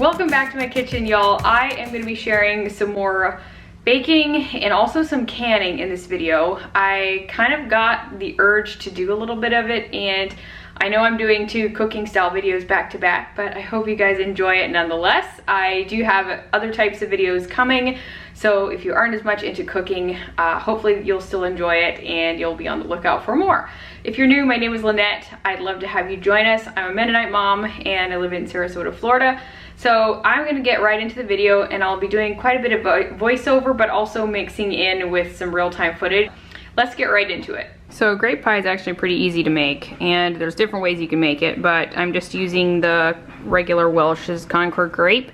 Welcome back to my kitchen, y'all. I am going to be sharing some more baking and also some canning in this video. I kind of got the urge to do a little bit of it, and I know I'm doing 2 cooking style videos back to back, but I hope you guys enjoy it nonetheless. I do have other types of videos coming, so if you aren't as much into cooking, hopefully you'll still enjoy it and you'll be on the lookout for more. If you're new, my name is Lynette. I'd love to have you join us. I'm a Mennonite mom and I live in Sarasota, Florida. So I'm gonna get right into the video, and I'll be doing quite a bit of voiceover, but also mixing in with some real-time footage. Let's get right into it. So grape pie is actually pretty easy to make, and there's different ways you can make it, but I'm just using the regular Welch's Concord grape.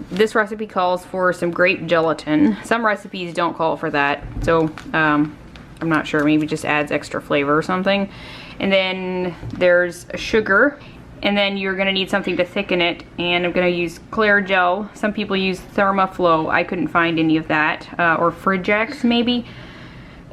This recipe calls for some grape gelatin. Some recipes don't call for that, so I'm not sure, maybe just adds extra flavor or something. And then there's sugar, and then you're gonna need something to thicken it, and I'm gonna use Clear Jel. Some people use Therma. I couldn't find any of that, or Frigex maybe.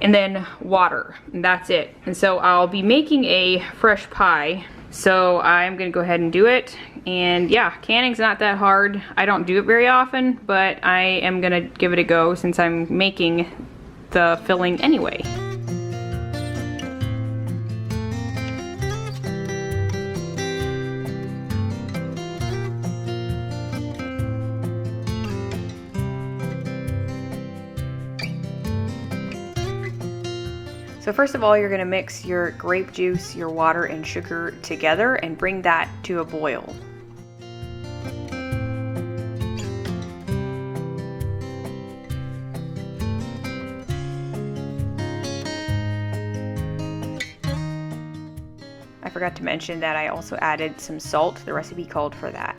And then water, and that's it. And so I'll be making a fresh pie, so I'm gonna go ahead and do it. And yeah, canning's not that hard. I don't do it very often, but I am gonna give it a go since I'm making the filling anyway. So first of all, you're gonna mix your grape juice, your water, and sugar together and bring that to a boil. I forgot to mention that I also added some salt. The recipe called for that.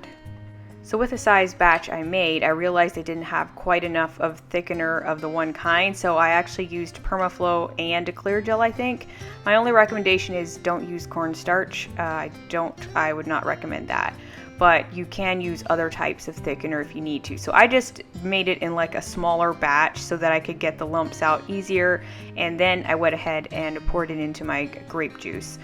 So with the size batch I made, I realized I didn't have quite enough of thickener of the one kind, so I actually used Permaflow and a Clear Gel, I think. My only recommendation is don't use cornstarch. I would not recommend that. But you can use other types of thickener if you need to. So I just made it in like a smaller batch so that I could get the lumps out easier, and then I went ahead and poured it into my grape juice.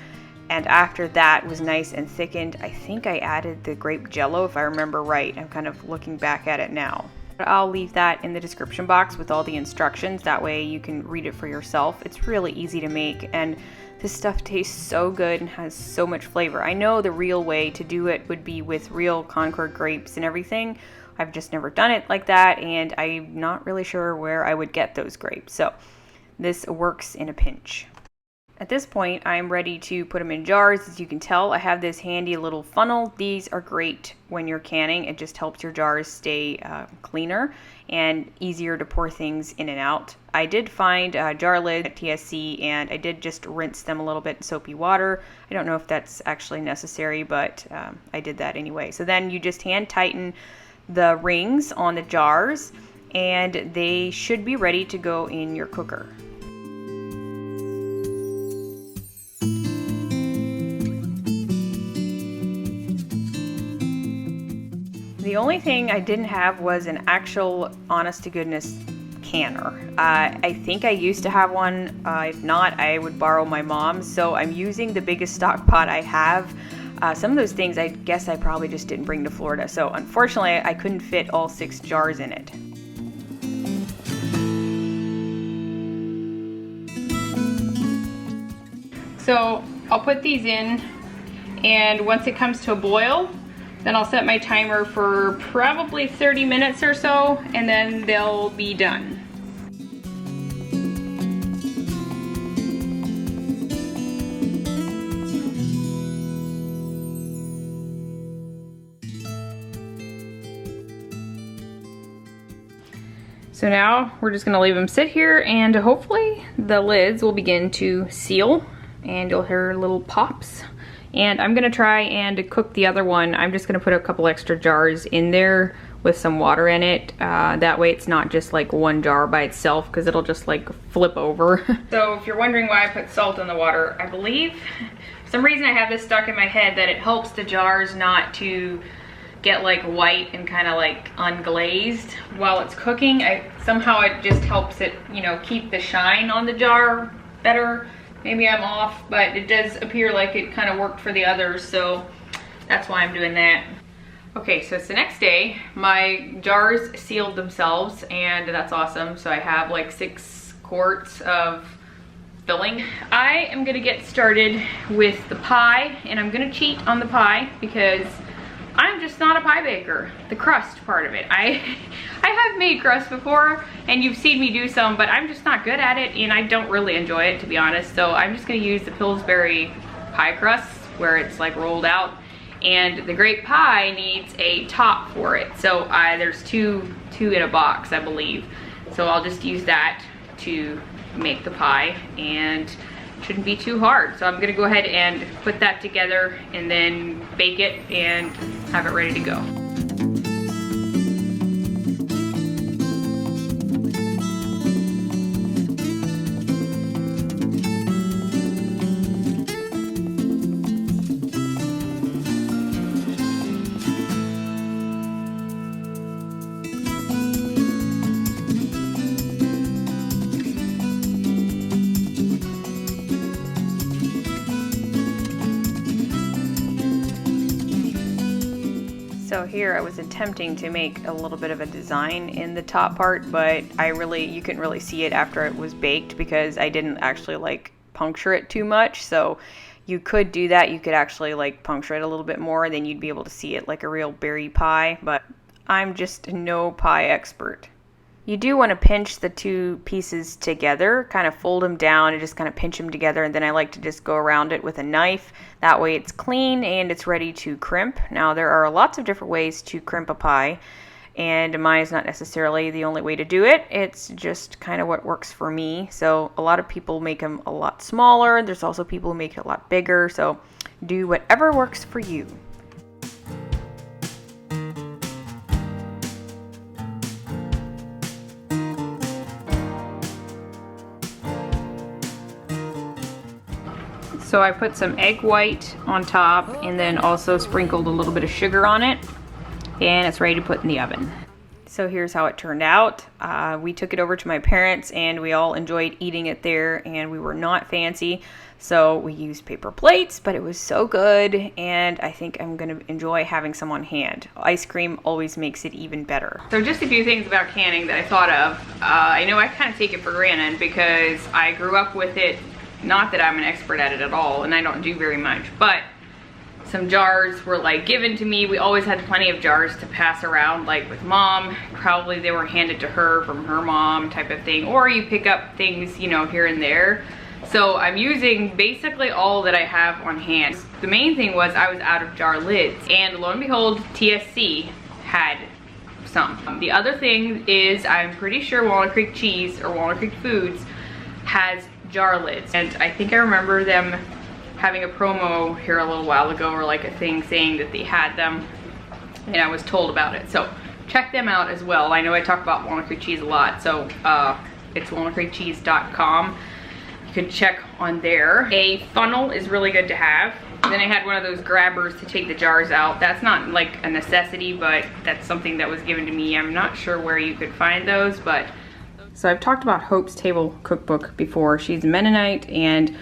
And after that was nice and thickened, I think I added the Grape Jello if I remember right. I'm kind of looking back at it now. But I'll leave that in the description box with all the instructions. That way you can read it for yourself. It's really easy to make, and this stuff tastes so good and has so much flavor. I know the real way to do it would be with real Concord grapes and everything. I've just never done it like that, and I'm not really sure where I would get those grapes. So this works in a pinch. At this point, I'm ready to put them in jars. As you can tell, I have this handy little funnel. These are great when you're canning. It just helps your jars stay cleaner and easier to pour things in and out. I did find jar lids at TSC, and I did just rinse them a little bit in soapy water. I don't know if that's actually necessary, but I did that anyway. So then you just hand tighten the rings on the jars, and they should be ready to go in your cooker. The only thing I didn't have was an actual honest-to-goodness canner. I think I used to have one. If not, I would borrow my mom's. So I'm using the biggest stock pot I have. Some of those things I guess I probably just didn't bring to Florida. So unfortunately, I couldn't fit all 6 jars in it. So I'll put these in, and once it comes to a boil, then I'll set my timer for probably 30 minutes or so, and then they'll be done. So now we're just gonna leave them sit here, and hopefully the lids will begin to seal, and you'll hear little pops. And I'm gonna try and cook the other one. I'm just gonna put a couple extra jars in there with some water in it. That way it's not just like one jar by itself, because it'll just like flip over. So if you're wondering why I put salt in the water, I believe for some reason I have this stuck in my head that it helps the jars not to get like white and kind of like unglazed while it's cooking. Somehow it just helps it, you know, keep the shine on the jar better. Maybe I'm off, but it does appear like it kind of worked for the others, so that's why I'm doing that. Okay, so it's the next day. My jars sealed themselves, and that's awesome. So I have like 6 quarts of filling. I am gonna get started with the pie, and I'm gonna cheat on the pie because I'm just not a pie baker. The crust part of it. I have made crust before, and you've seen me do some, but I'm just not good at it, and I don't really enjoy it, to be honest. So I'm just gonna use the Pillsbury pie crust, where it's like rolled out. And the grape pie needs a top for it. So there's two in a box, I believe. So I'll just use that to make the pie, and shouldn't be too hard. So I'm gonna go ahead and put that together and then bake it and have it ready to go. So here I was attempting to make a little bit of a design in the top part, but you couldn't really see it after it was baked because I didn't actually like puncture it too much. So you could do that. You could actually like puncture it a little bit more, then you'd be able to see it like a real berry pie, but I'm just no pie expert. You do want to pinch the 2 pieces together, kind of fold them down and just kind of pinch them together, and then I like to just go around it with a knife. That way it's clean and it's ready to crimp. Now there are lots of different ways to crimp a pie, and mine is not necessarily the only way to do it. It's just kind of what works for me. So a lot of people make them a lot smaller. There's also people who make it a lot bigger. So do whatever works for you. So I put some egg white on top and then also sprinkled a little bit of sugar on it, and it's ready to put in the oven. So here's how it turned out. We took it over to my parents and we all enjoyed eating it there, and we were not fancy. So we used paper plates, but it was so good, and I think I'm gonna enjoy having some on hand. Ice cream always makes it even better. So just a few things about canning that I thought of. I know I kind of take it for granted because I grew up with it. Not that I'm an expert at it at all, and I don't do very much, but some jars were like given to me. We always had plenty of jars to pass around, like with mom. Probably they were handed to her from her mom type of thing, or you pick up things, you know, here and there. So I'm using basically all that I have on hand. The main thing was I was out of jar lids, and lo and behold, TSC had some. The other thing is I'm pretty sure Walnut Creek Cheese or Walnut Creek Foods has jar lids, and I think I remember them having a promo here a little while ago, or like a thing saying that they had them, and I was told about it. So check them out as well. I know I talk about Walnut Creek Cheese a lot, so it's walnutcreekcheese.com. You can check on there. A funnel is really good to have. And then I had one of those grabbers to take the jars out. That's not like a necessity, but that's something that was given to me. I'm not sure where you could find those, but so I've talked about Hope's Table cookbook before. She's Mennonite, and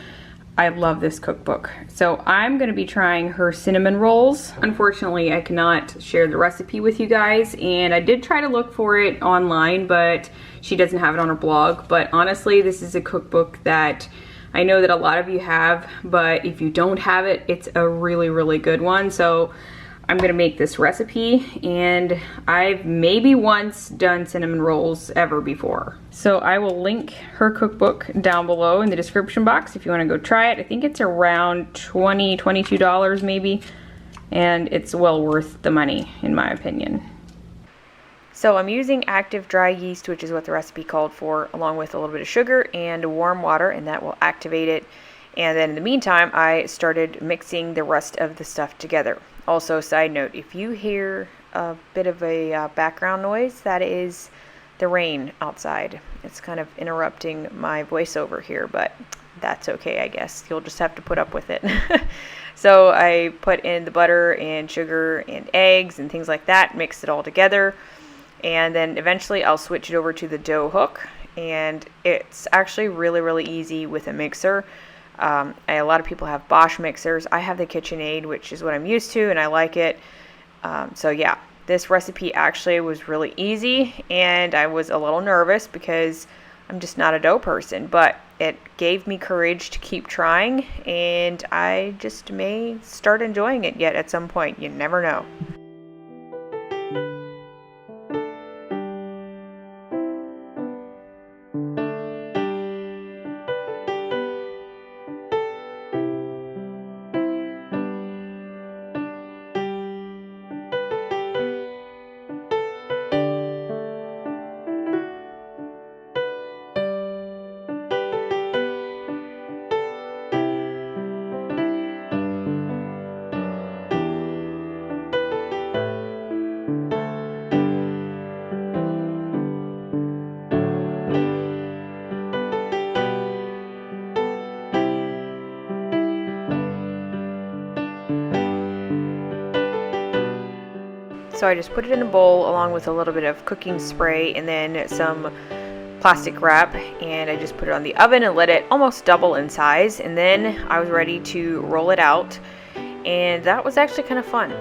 I love this cookbook. So I'm gonna be trying her cinnamon rolls. Unfortunately, I cannot share the recipe with you guys, and I did try to look for it online, but she doesn't have it on her blog. But honestly, this is a cookbook that I know that a lot of you have, but if you don't have it, it's a really, really good one. So I'm gonna make this recipe, and I've maybe once done cinnamon rolls ever before. So I will link her cookbook down below in the description box if you wanna go try it. I think it's around $20, $22 maybe, and it's well worth the money in my opinion. So I'm using active dry yeast, which is what the recipe called for, along with a little bit of sugar and warm water, and that will activate it. And then in the meantime, I started mixing the rest of the stuff together. Also, side note, if you hear a bit of a background noise, that is the rain outside. It's kind of interrupting my voiceover here, but that's okay, I guess. You'll just have to put up with it. So I put in the butter and sugar and eggs and things like that, mixed it all together, and then eventually I'll switch it over to the dough hook, and it's actually really, really easy with a mixer. A lot of people have Bosch mixers. I have the KitchenAid, which is what I'm used to, and I like it. So yeah, this recipe actually was really easy, and I was a little nervous because I'm just not a dough person, but it gave me courage to keep trying, and I just may start enjoying it yet at some point. You never know. So I just put it in a bowl along with a little bit of cooking spray and then some plastic wrap, and I just put it on the oven and let it almost double in size, and then I was ready to roll it out, and that was actually kind of fun.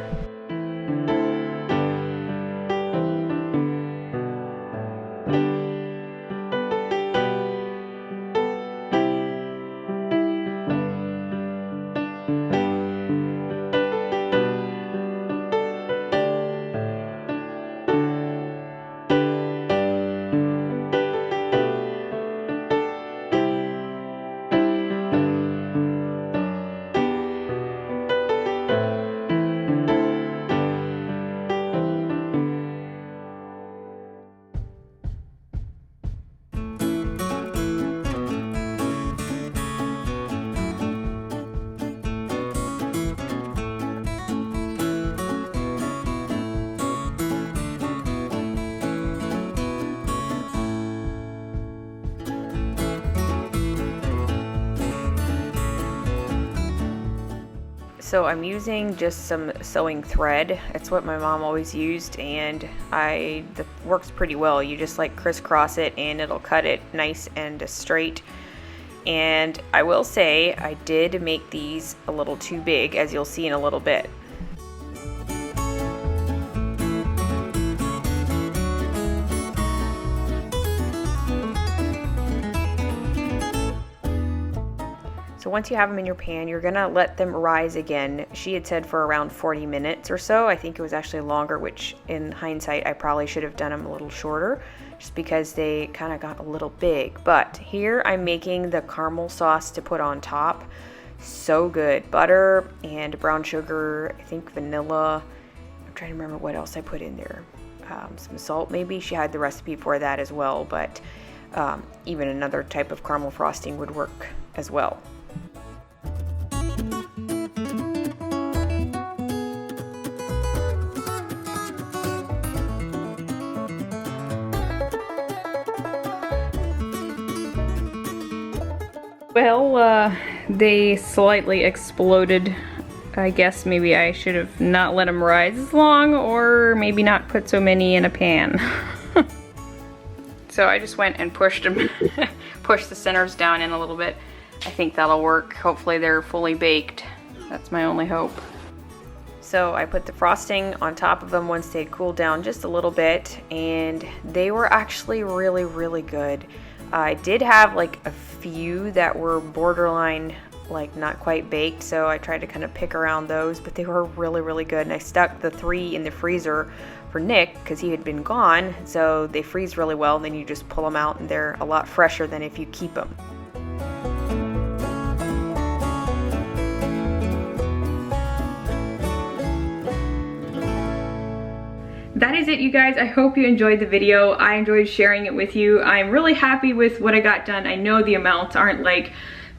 So I'm using just some sewing thread. It's what my mom always used, and that works pretty well. You just like crisscross it and it'll cut it nice and straight. And I will say I did make these a little too big, as you'll see in a little bit. So once you have them in your pan, you're gonna let them rise again. She had said for around 40 minutes or so. I think it was actually longer, which in hindsight, I probably should have done them a little shorter just because they kind of got a little big. But here I'm making the caramel sauce to put on top. So good. Butter and brown sugar, I think vanilla. I'm trying to remember what else I put in there. Some salt maybe. She had the recipe for that as well, but even another type of caramel frosting would work as well. Well, they slightly exploded. I guess maybe I should have not let them rise as long, or maybe not put so many in a pan. So I just went and pushed them, pushed the centers down in a little bit. I think that'll work. Hopefully they're fully baked. That's my only hope. So I put the frosting on top of them once they'd cooled down just a little bit, and they were actually really, really good. I did have like a few that were borderline, like not quite baked, so I tried to kind of pick around those, but they were really, really good. And I stuck the 3 in the freezer for Nick because he had been gone, so they freeze really well. Then you just pull them out and they're a lot fresher than if you keep them. That is it, you guys. I hope you enjoyed the video. I enjoyed sharing it with you. I'm really happy with what I got done. I know the amounts aren't like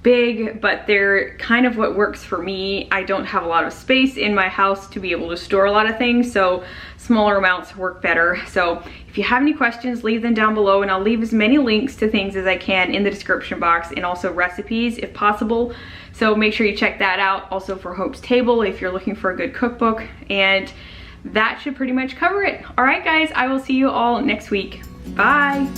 big, but they're kind of what works for me. I don't have a lot of space in my house to be able to store a lot of things, so smaller amounts work better. So if you have any questions, leave them down below, and I'll leave as many links to things as I can in the description box, and also recipes if possible. So make sure you check that out. Also for Hope's Table if you're looking for a good cookbook, and that should pretty much cover it. All right, guys, I will see you all next week. Bye.